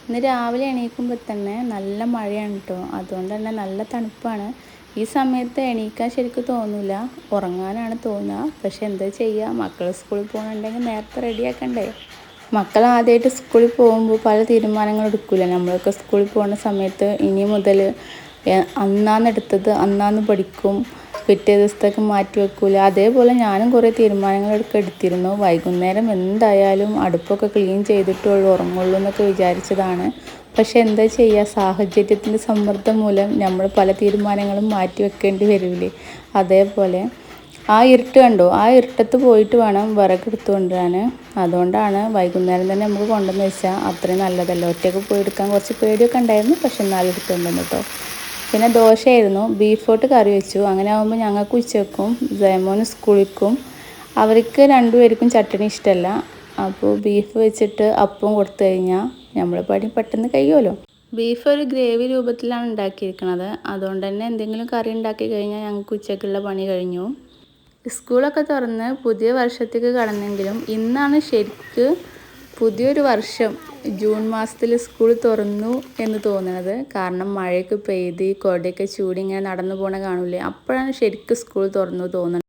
ഇന്ന് രാവിലെ എണീക്കുമ്പോൾ തന്നെ നല്ല മഴയാണ് കേട്ടോ. അതുകൊണ്ട് തന്നെ നല്ല തണുപ്പാണ്. ഈ സമയത്ത് എണീക്കാൻ ശരിക്കും തോന്നില്ല, ഉറങ്ങാനാണ് തോന്നുക. പക്ഷെ എന്താ ചെയ്യുക, മക്കൾ സ്കൂളിൽ പോകുന്നുണ്ടെങ്കിൽ നേരത്തെ റെഡിയാക്കണ്ടേ. മക്കൾ ആദ്യമായിട്ട് സ്കൂളിൽ പോകുമ്പോൾ പല തീരുമാനങ്ങളും എടുക്കില്ല. നമ്മളൊക്കെ സ്കൂളിൽ പോകുന്ന സമയത്ത് ഇനി മുതൽ അന്നാന്നെടുത്തത് അന്നാന്ന് പഠിക്കും, പിറ്റേ ദിവസത്തേക്ക് മാറ്റി വെക്കൂല. അതേപോലെ ഞാനും കുറേ തീരുമാനങ്ങളൊക്കെ എടുത്തിരുന്നു. വൈകുന്നേരം എന്തായാലും അടുപ്പൊക്കെ ക്ലീൻ ചെയ്തിട്ടുള്ളൂ ഉറങ്ങുള്ളൂ എന്നൊക്കെ വിചാരിച്ചതാണ്. പക്ഷെ എന്താ ചെയ്യുക, സാഹചര്യത്തിൻ്റെ സമ്മർദ്ദം മൂലം നമ്മൾ പല തീരുമാനങ്ങളും മാറ്റി വെക്കേണ്ടി വരില്ലേ. അതേപോലെ ആ ഇരുട്ട് കണ്ടോ, ആ ഇരുട്ടത്ത് പോയിട്ട് വേണം വിറകെടുത്ത് കൊണ്ടുവരാൻ. അതുകൊണ്ടാണ് വൈകുന്നേരം തന്നെ നമുക്ക് കൊണ്ടുവന്ന് വെച്ചാൽ അത്രയും നല്ലതല്ല. ഒറ്റയ്ക്ക് പോയി എടുക്കാൻ കുറച്ച് പേടിയൊക്കെ ഉണ്ടായിരുന്നു, പക്ഷെ എന്നാലും എടുത്തുകൊണ്ടുവന്നു കേട്ടോ. പിന്നെ ദോശയായിരുന്നു, ബീഫോട്ട് കറി വെച്ചു. അങ്ങനെ ആകുമ്പോൾ ഞങ്ങൾക്ക് ഉച്ചക്കും ജയമോന് സ്കൂളിലേക്കും അവർക്ക് രണ്ടുപേർക്കും ചട്ടണി ഇഷ്ടമല്ല. അപ്പോൾ ബീഫ് വെച്ചിട്ട് അപ്പം കൊടുത്തു കഴിഞ്ഞാൽ നമ്മൾ പണി പെട്ടെന്ന് കഴിയുമല്ലോ. ബീഫ് ഒരു ഗ്രേവി രൂപത്തിലാണ് ഉണ്ടാക്കിയിരിക്കുന്നത്. അതുകൊണ്ട് തന്നെ എന്തെങ്കിലും കറി ഉണ്ടാക്കി കഴിഞ്ഞാൽ ഞങ്ങൾക്ക് ഉച്ചക്കുള്ള പണി കഴിഞ്ഞു. സ്കൂളൊക്കെ തുറന്ന് പുതിയ വർഷത്തേക്ക് കടന്നെങ്കിലും ഇന്നാണ് ശരിക്ക് പുതിയൊരു വർഷം. ജൂൺ മാസത്തിൽ സ്കൂൾ തുറന്നു എന്ന് തോന്നുന്നത്. കാരണം മഴയൊക്കെ പെയ്ത് കുടയൊക്കെ ചൂടി ഇങ്ങനെ നടന്നു പോകണ കാണില്ലേ, അപ്പോഴാണ് ശരിക്കും സ്കൂൾ തുറന്നു തോന്നുന്നത്.